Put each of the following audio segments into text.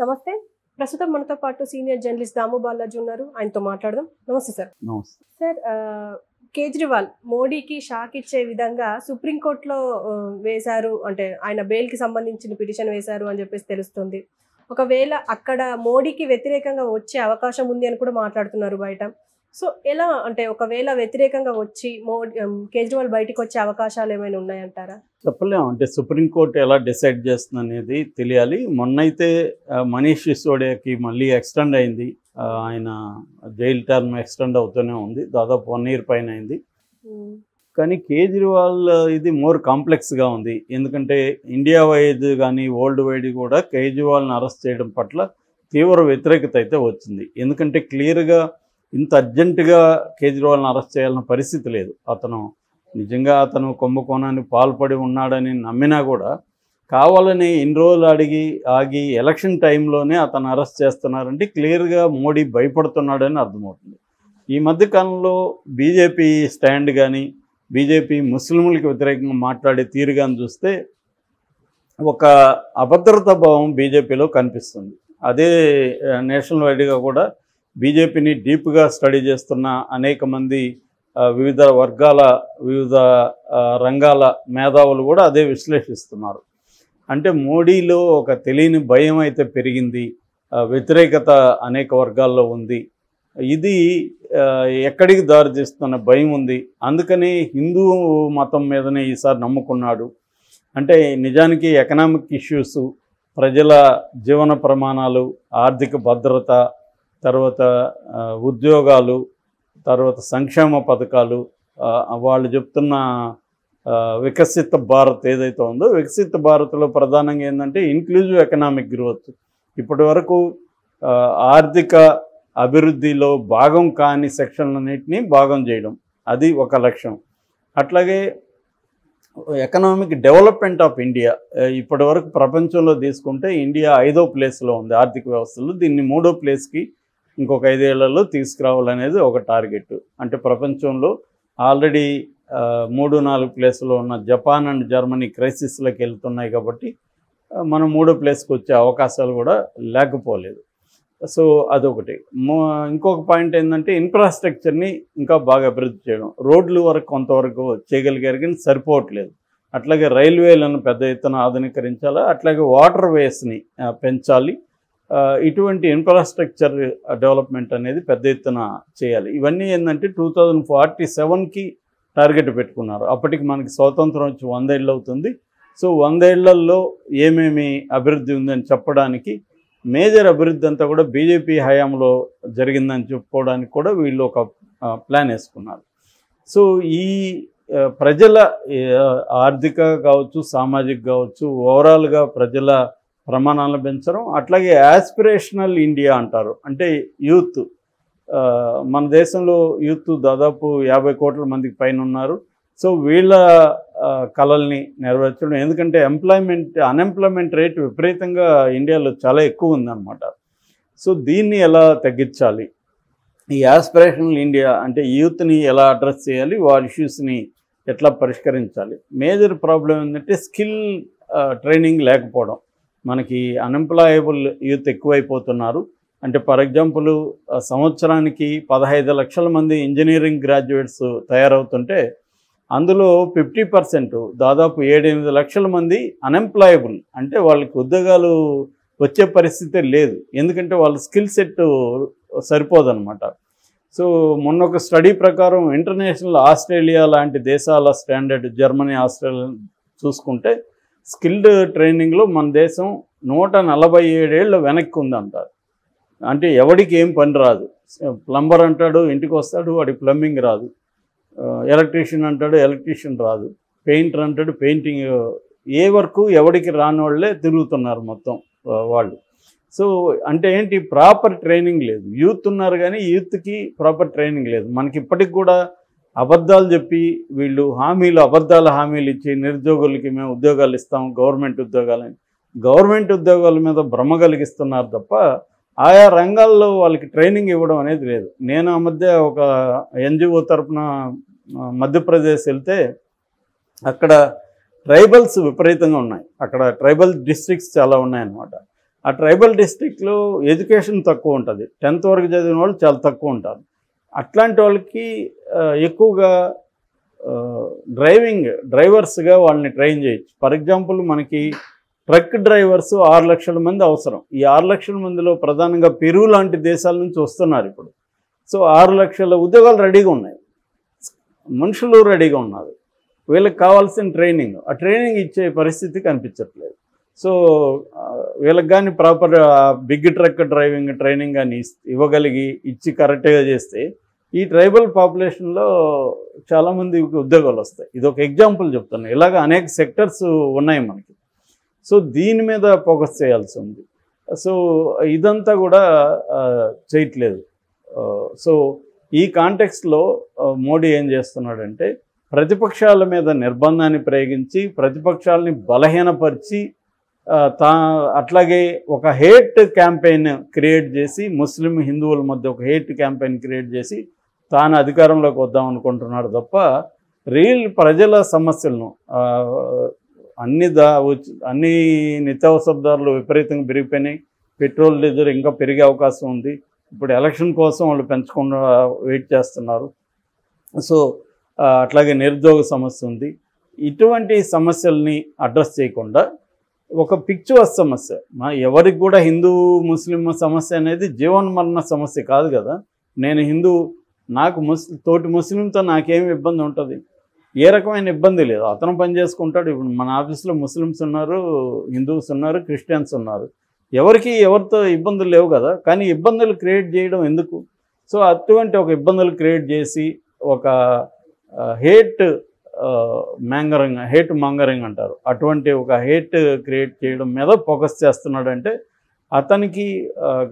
నమస్తే. ప్రస్తుతం మనతో పాటు సీనియర్ జర్నలిస్ట్ దాము బాలాజీ ఉన్నారు. ఆయనతో మాట్లాడదాం. నమస్తే సార్. నమస్తే సార్, కేజ్రీవాల్ మోడీకి షాక్ ఇచ్చే విధంగా సుప్రీంకోర్టులో వేశారు, అంటే ఆయన బెయిల్కి సంబంధించిన పిటిషన్ వేశారు అని చెప్పేసి తెలుస్తుంది. ఒకవేళ అక్కడ మోడీకి వ్యతిరేకంగా వచ్చే అవకాశం ఉంది అని కూడా మాట్లాడుతున్నారు బయట. సో ఎలా, అంటే ఒకవేళ వ్యతిరేకంగా వచ్చి కేజ్రీవాల్ బయటికి వచ్చే అవకాశాలు ఏమైనా ఉన్నాయంటారా? చెప్పలేము. అంటే సుప్రీంకోర్టు ఎలా డిసైడ్ చేస్తుంది అనేది తెలియాలి. మొన్నైతే మనీష్ సిసోడియాకి మళ్ళీ ఎక్స్టెండ్ అయింది. ఆయన జైలు టర్మ్ ఎక్స్టెండ్ అవుతూనే ఉంది. దాదాపు 1 year పైన అయింది. కానీ కేజ్రీవాల్ ఇది మోర్ కాంప్లెక్స్గా ఉంది. ఎందుకంటే ఇండియా వైడ్ కానీ వరల్డ్ వైడ్ కూడా కేజ్రీవాల్ని అరెస్ట్ చేయడం పట్ల తీవ్ర వ్యతిరేకత అయితే వచ్చింది. ఎందుకంటే క్లియర్గా ఇంత అర్జెంటుగా కేజ్రీవాల్ని అరెస్ట్ చేయాలన్న పరిస్థితి లేదు. నిజంగా అతను కుంభకోణానికి పాల్పడి ఉన్నాడని నమ్మినా కూడా కావాలని ఇన్ని రోజులు ఆగి ఎలక్షన్ టైంలోనే అతను అరెస్ట్ చేస్తున్నారంటే క్లియర్గా మోడీ భయపడుతున్నాడని అర్థమవుతుంది. ఈ మధ్యకాలంలో బీజేపీ స్టాండ్ కానీ బీజేపీ ముస్లింలకు వ్యతిరేకంగా మాట్లాడే తీరు కానీ చూస్తే ఒక అభద్రతా భావం బీజేపీలో కనిపిస్తుంది. అదే నేషనల్ వైడ్గా కూడా బీజేపీని డీప్గా స్టడీ చేస్తున్న అనేక మంది వివిధ వర్గాల వివిధ రంగాల మేధావులు కూడా అదే విశ్లేషిస్తున్నారు. అంటే మోడీలో ఒక తెలియని భయం అయితే పెరిగింది, వ్యతిరేకత అనేక వర్గాల్లో ఉంది. ఇది ఎక్కడికి దారి తీస్తున్న భయం ఉంది. అందుకని హిందూ మతం మీదనే ఈసారి నమ్ముకున్నాడు. అంటే నిజానికి ఎకనామిక్ ఇష్యూస్, ప్రజల జీవన ప్రమాణాలు, ఆర్థిక భద్రత, తర్వాత ఉద్యోగాలు, తర్వాత సంక్షేమ పథకాలు, వాళ్ళు చెప్తున్న వికసిత భారత్ ఏదైతే ఉందో వికసిత భారత్లో ప్రధానంగా ఏంటంటే ఇంక్లూజివ్ ఎకనామిక్ గ్రోత్. ఇప్పటి వరకు ఆర్థిక అభివృద్ధిలో భాగం కాని సెక్షన్లన్నింటినీ భాగం చేయడం, అది ఒక లక్ష్యం. అట్లాగే ఎకనామిక్ డెవలప్మెంట్ ఆఫ్ ఇండియా, ఇప్పటి వరకు ప్రపంచంలో తీసుకుంటే ఇండియా 5వ ప్లేస్లో ఉంది ఆర్థిక వ్యవస్థలో. దీన్ని 3వ ప్లేస్కి ఇంకొక 5 ఏళ్లలో తీసుకురావాలనేది ఒక టార్గెట్. అంటే ప్రపంచంలో ఆల్రెడీ 3-4 ప్లేస్లో ఉన్న జపాన్ అండ్ జర్మనీ క్రైసిస్లోకి వెళ్తున్నాయి కాబట్టి మనం 3వ ప్లేస్కి వచ్చే అవకాశాలు కూడా లేకపోలేదు. సో అదొకటి. ఇంకొక పాయింట్ ఏంటంటే ఇన్ఫ్రాస్ట్రక్చర్ని ఇంకా బాగా అభివృద్ధి చేయడం. రోడ్లు వరకు కొంతవరకు చేయగలిగారు కానీ సరిపోవట్లేదు. అట్లాగే రైల్వేలను పెద్ద ఎత్తున ఆధునీకరించాలి. అట్లాగే వాటర్ వేస్ని పెంచాలి. ఇటువంటి ఇన్ఫ్రాస్ట్రక్చర్ డెవలప్మెంట్ అనేది పెద్ద ఎత్తున చేయాలి. ఇవన్నీ ఏంటంటే 2047కి టార్గెట్ పెట్టుకున్నారు. అప్పటికి మనకి స్వాతంత్రం వచ్చి 100 ఏళ్ళు అవుతుంది. సో 100 ఏళ్లలో ఏమేమి అభివృద్ధి ఉందని చెప్పడానికి, మేజర్ అభివృద్ధి అంతా కూడా బీజేపీ హయాంలో జరిగిందని చెప్పుకోవడానికి కూడా వీళ్ళు ఒక ప్లాన్ వేసుకున్నారు. సో ఈ ప్రజల ఆర్థిక కావచ్చు, సామాజిక కావచ్చు, ఓవరాల్గా ప్రజల ప్రమాణాలను పెంచడం. అట్లాగే యాస్పిరేషనల్ ఇండియా అంటారు. అంటే యూత్, మన దేశంలో యూత్ దాదాపు 50 కోట్ల మందికి పైన ఉన్నారు. సో వీళ్ళ కళల్ని నెరవేర్చడం. ఎందుకంటే అన్ఎంప్లాయ్మెంట్ రేట్ విపరీతంగా ఇండియాలో చాలా ఎక్కువ ఉందన్నమాట. సో దీన్ని ఎలా తగ్గించాలి, ఈ యాస్పిరేషనల్ ఇండియా అంటే యూత్ని ఎలా అడ్రస్ చేయాలి, వాళ్ళ ఇష్యూస్ని ఎట్లా పరిష్కరించాలి. మేజర్ ప్రాబ్లం ఏంటంటే స్కిల్ ట్రైనింగ్ లేకపోవడం. మనకి అన్ఎంప్లాయబుల్ యూత్ ఎక్కువైపోతున్నారు. అంటే ఫర్ ఎగ్జాంపుల్ సంవత్సరానికి 15 లక్షల మంది ఇంజనీరింగ్ గ్రాడ్యుయేట్స్ తయారవుతుంటే అందులో 50% దాదాపు 7-8 లక్షల మంది అన్ఎంప్లాయబుల్. అంటే వాళ్ళకి ఉద్యోగాలు వచ్చే పరిస్థితి లేదు. ఎందుకంటే వాళ్ళ స్కిల్ సెట్ సరిపోదన్నమాట. సో మొన్న ఒక స్టడీ ప్రకారం ఇంటర్నేషనల్ ఆస్ట్రేలియా లాంటి దేశాల స్టాండర్డ్, జర్మనీ, ఆస్ట్రేలియా చూసుకుంటే స్కిల్డ్ ట్రైనింగ్లో మన దేశం 147 ఏళ్ళు వెనక్కి ఉందంటారు. అంటే ఎవడికి ఏం పని రాదు. ప్లంబర్ అంటాడు, ఇంటికి వస్తాడు, వాడికి ప్లంబింగ్ రాదు. ఎలక్ట్రీషియన్ అంటాడు, ఎలక్ట్రీషియన్ రాదు. పెయింటర్ అంటాడు, పెయింటింగ్, ఏ వర్క్ ఎవడికి రాని వాళ్ళే తిరుగుతున్నారు మొత్తం వాళ్ళు. సో అంటే ఏంటి, ప్రాపర్ ట్రైనింగ్ లేదు. యూత్ ఉన్నారు కానీ యూత్కి ప్రాపర్ ట్రైనింగ్ లేదు. మనకి ఇప్పటికి కూడా అబద్ధాలు చెప్పి వీళ్ళు అబద్ధాల హామీలు ఇచ్చి నిరుద్యోగులకి మేము ఉద్యోగాలు ఇస్తాం, గవర్నమెంట్ ఉద్యోగాల మీద భ్రమ కలిగిస్తున్నారు తప్ప ఆయా రంగాల్లో వాళ్ళకి ట్రైనింగ్ ఇవ్వడం అనేది లేదు. నేను ఆ మధ్య ఒక ఎన్జిఓ తరఫున మధ్యప్రదేశ్ వెళ్తే అక్కడ ట్రైబల్స్ విపరీతంగా ఉన్నాయి. అక్కడ ట్రైబల్ డిస్ట్రిక్ట్స్ చాలా ఉన్నాయన్నమాట. ఆ ట్రైబల్ డిస్ట్రిక్ట్లో ఎడ్యుకేషన్ తక్కువ ఉంటుంది, 10th వరకు చదివిన వాళ్ళు చాలా తక్కువ ఉంటారు. అట్లాంటి వాళ్ళకి ఎక్కువగా డ్రైవర్స్గా వాళ్ళని ట్రైన్ చేయొచ్చు. ఫర్ ఎగ్జాంపుల్ మనకి ట్రక్ డ్రైవర్స్ 6 లక్షల మంది అవసరం. ఈ 6 లక్షల మందిలో ప్రధానంగా పెరు లాంటి దేశాల నుంచి వస్తున్నారు ఇప్పుడు. సో 6 లక్షల ఉద్యోగాలు రెడీగా ఉన్నాయి, మనుషులు రెడీగా ఉన్నారు. వీళ్ళకి కావాల్సిన ట్రైనింగ్, ఆ ట్రైనింగ్ ఇచ్చే పరిస్థితి కనిపించట్లేదు. సో వీళ్ళకి కానీ proper big truck driving training కానీ ఇవ్వగలిగి ఇచ్చి కరెక్ట్గా చేస్తే ఈ ట్రైబల్ పాపులేషన్లో చాలామందికి ఉద్యోగాలు వస్తాయి. ఇది ఒక ఎగ్జాంపుల్ చెప్తాను. ఇలాగ అనేక సెక్టర్స్ ఉన్నాయి మనకి. సో దీని మీద ఫోకస్ చేయాల్సి ఉంది. సో ఇదంతా కూడా చేయట్లేదు. సో ఈ కాంటెక్స్ట్లో మోడీ ఏం చేస్తున్నాడంటే ప్రతిపక్షాల మీద నిర్బంధాన్ని ప్రయోగించి ప్రతిపక్షాలని బలహీనపరిచి అట్లాగే ఒక హేట్ క్యాంపెయిన్ క్రియేట్ చేసి ముస్లిం హిందువుల మధ్య ఒక హేట్ క్యాంపెయిన్ క్రియేట్ చేసి తాను అధికారంలోకి వద్దాం అనుకుంటున్నాడు తప్ప రియల్ ప్రజల సమస్యలను అన్ని నిత్యావసర ధరలు విపరీతంగా పెరిగిపోయినాయి. పెట్రోల్ డీజిల్ ఇంకా పెరిగే అవకాశం ఉంది. ఇప్పుడు ఎలక్షన్ కోసం వాళ్ళు పెంచకుండా వెయిట్ చేస్తున్నారు. సో అట్లాగే నిరుద్యోగ సమస్య ఉంది. ఇటువంటి సమస్యల్ని అడ్రస్ చేయకుండా ఒక పిక్చువస్ సమస్య, ఎవరికి కూడా హిందూ ముస్లిం సమస్య అనేది జీవన్మరణ సమస్య కాదు కదా. నేను హిందూ, నాకు తోటి ముస్లింతో నాకేమి ఇబ్బంది ఉంటుంది? ఏ రకమైన ఇబ్బంది లేదు. అతను పని చేసుకుంటాడు. ఇప్పుడు మన ఆఫీస్లో ముస్లిమ్స్ ఉన్నారు, హిందూస్ ఉన్నారు, క్రిస్టియన్స్ ఉన్నారు. ఎవరితో ఇబ్బందులు లేవు కదా. కానీ ఇబ్బందులు క్రియేట్ చేయడం ఎందుకు? సో అటువంటి ఒక ఇబ్బందులు క్రియేట్ చేసి ఒక హేట్ మాంగరింగ్ అంటారు, అటువంటి ఒక హేట్ క్రియేట్ చేయడం మీద ఫోకస్ చేస్తున్నాడంటే అతనికి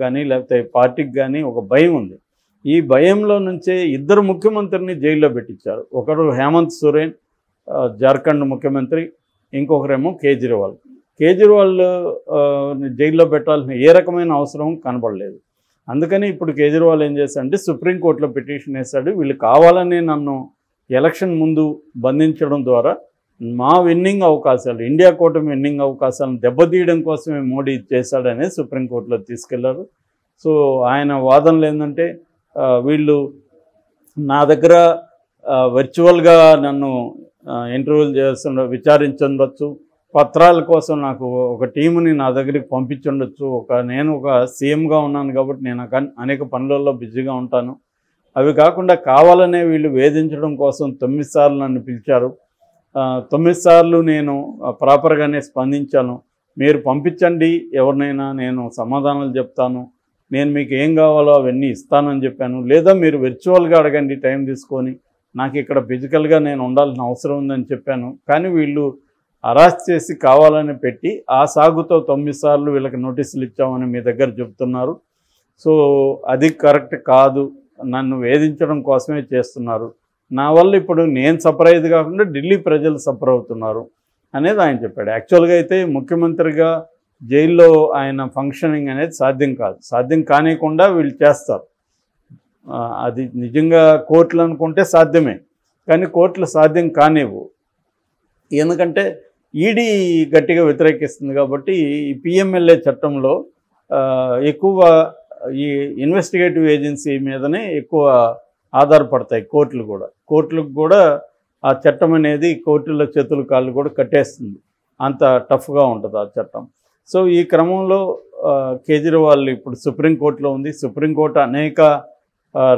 కానీ లేకపోతే పార్టీకి కానీ ఒక భయం ఉంది. ఈ భయంలో నుంచే 2 ముఖ్యమంత్రిని జైల్లో పెట్టించారు. ఒకరు హేమంత్ సోరెన్ జార్ఖండ్ ముఖ్యమంత్రి, ఇంకొకరేమో కేజ్రీవాల్ జైల్లో పెట్టాల్సిన ఏ రకమైన అవసరం కనబడలేదు. అందుకని ఇప్పుడు కేజ్రీవాల్ ఏం చేశాడంటే సుప్రీంకోర్టులో పిటిషన్ వేశాడు. వీళ్ళు కావాలని నన్ను ఎలక్షన్ ముందు బంధించడం ద్వారా మా విన్నింగ్ అవకాశాలు, ఇండియా కూటమి విన్నింగ్ అవకాశాలను దెబ్బతీయడం కోసమే మోడీ చేశాడనేది సుప్రీంకోర్టులో తీసుకెళ్లారు. సో ఆయన వాదనలు ఏంటంటే వీళ్ళు నా దగ్గర వర్చువల్గా నన్ను ఇంటర్వ్యూలు విచారించవచ్చు, పత్రాల కోసం నాకు ఒక టీముని నా దగ్గరికి పంపించుండొచ్చు, నేను ఒక సీఎంగా ఉన్నాను కాబట్టి నేను అనేక పనులలో బిజీగా ఉంటాను. అవి కాకుండా కావాలనే వీళ్ళు వేధించడం కోసం 9 సార్లు నన్ను పిలిచారు. 9 సార్లు నేను ప్రాపర్గానే స్పందించాను. మీరు పంపించండి ఎవరినైనా, నేను సమాధానాలు చెప్తాను, నేను మీకు ఏం కావాలో అవన్నీ ఇస్తానని చెప్పాను. లేదా మీరు వర్చువల్గా అడగండి టైం తీసుకొని, నాకు ఇక్కడ ఫిజికల్గా నేను ఉండాల్సిన అవసరం ఉందని చెప్పాను. కానీ వీళ్ళు అరెస్ట్ చేసి కావాలని పెట్టి ఆ సాగుతో 9 సార్లు వీళ్ళకి నోటీసులు ఇచ్చామని మీ దగ్గర చెప్తున్నారు. సో అది కరెక్ట్ కాదు, నన్ను వేధించడం కోసమే చేస్తున్నారు. నా వల్ల ఇప్పుడు నేను సఫర్ అయ్యేది కాకుండా ఢిల్లీ ప్రజలు సఫర్ అవుతున్నారు అనేది ఆయన చెప్పాడు. యాక్చువల్గా అయితే ముఖ్యమంత్రిగా జైల్లో ఆయన ఫంక్షనింగ్ అనేది సాధ్యం కాదు. సాధ్యం కానికుండా వీళ్ళు చేస్తారు. అది నిజంగా కోర్టులు అనుకుంటే సాధ్యమే, కానీ కోర్టులు సాధ్యం కానివ్వు. ఎందుకంటే ఈడీ గట్టిగా వ్యతిరేకిస్తుంది కాబట్టి ఈ పిఎంఎల్ఏ చట్టంలో ఎక్కువ ఈ ఇన్వెస్టిగేటివ్ ఏజెన్సీ మీదనే ఎక్కువ ఆధారపడతాయి కోర్టులకు కూడా ఆ చట్టం అనేది కోర్టుల చేతులు కాళ్ళు కూడా కట్టేస్తుంది, అంత టఫ్గా ఉంటుంది ఆ చట్టం. సో ఈ క్రమంలో కేజ్రీవాల్ ఇప్పుడు సుప్రీంకోర్టులో ఉంది. సుప్రీంకోర్టు అనేక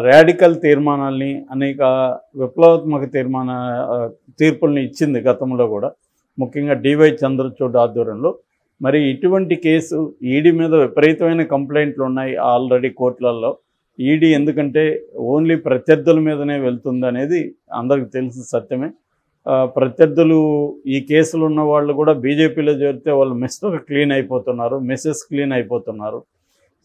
రాడికల్ తీర్మానాల్ని, అనేక విప్లవాత్మక తీర్పుల్ని ఇచ్చింది గతంలో కూడా, ముఖ్యంగా డివై చంద్రచూడ్ ఆధ్వర్యంలో. మరి ఇటువంటి కేసు ఈడీ మీద విపరీతమైన కంప్లైంట్లు ఉన్నాయి ఆల్రెడీ కోర్టులలో. ఈడీ ఎందుకంటే ఓన్లీ ప్రత్యర్థుల మీదనే వెళ్తుంది అనేది అందరికి తెలిసిన సత్యమే. ప్రత్యర్థులు ఈ కేసులు ఉన్న వాళ్ళు కూడా బీజేపీలో చేరితే వాళ్ళు మిస్టర్ క్లీన్ అయిపోతున్నారు, మిస్సెస్ క్లీన్ అయిపోతున్నారు.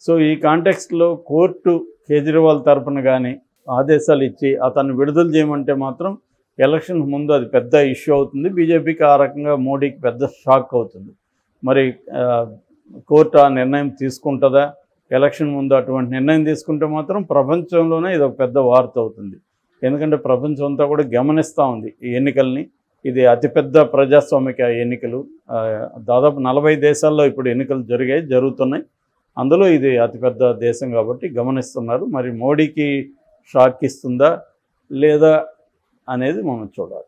సో ఈ కాంటెక్స్ట్లో కోర్టు కేజ్రీవాల్ తరఫున కానీ ఆదేశాలు ఇచ్చి అతన్ని విడుదల చేయమంటే మాత్రం ఎలక్షన్ ముందు అది పెద్ద ఇష్యూ అవుతుంది. బీజేపీకి ఆ రకంగా మోడీకి పెద్ద షాక్ అవుతుంది. మరి కోర్టు ఆ నిర్ణయం తీసుకుంటుందా? ఎలక్షన్ ముందు అటువంటి నిర్ణయం తీసుకుంటే మాత్రం ప్రపంచంలోనే ఇది ఒక పెద్ద వార్త అవుతుంది. ఎందుకంటే ప్రపంచం అంతా కూడా గమనిస్తూ ఉంది ఈ ఎన్నికల్ని. ఇది అతిపెద్ద ప్రజాస్వామిక ఎన్నికలు. దాదాపు 40 దేశాల్లో ఇప్పుడు ఎన్నికలు జరుగుతున్నాయి. అందులో ఇది అతిపెద్ద దేశం కాబట్టి గమనిస్తున్నారు. మరి మోడీకి షాక్ ఇస్తుందా లేదా అనేది మనం చూడాలి.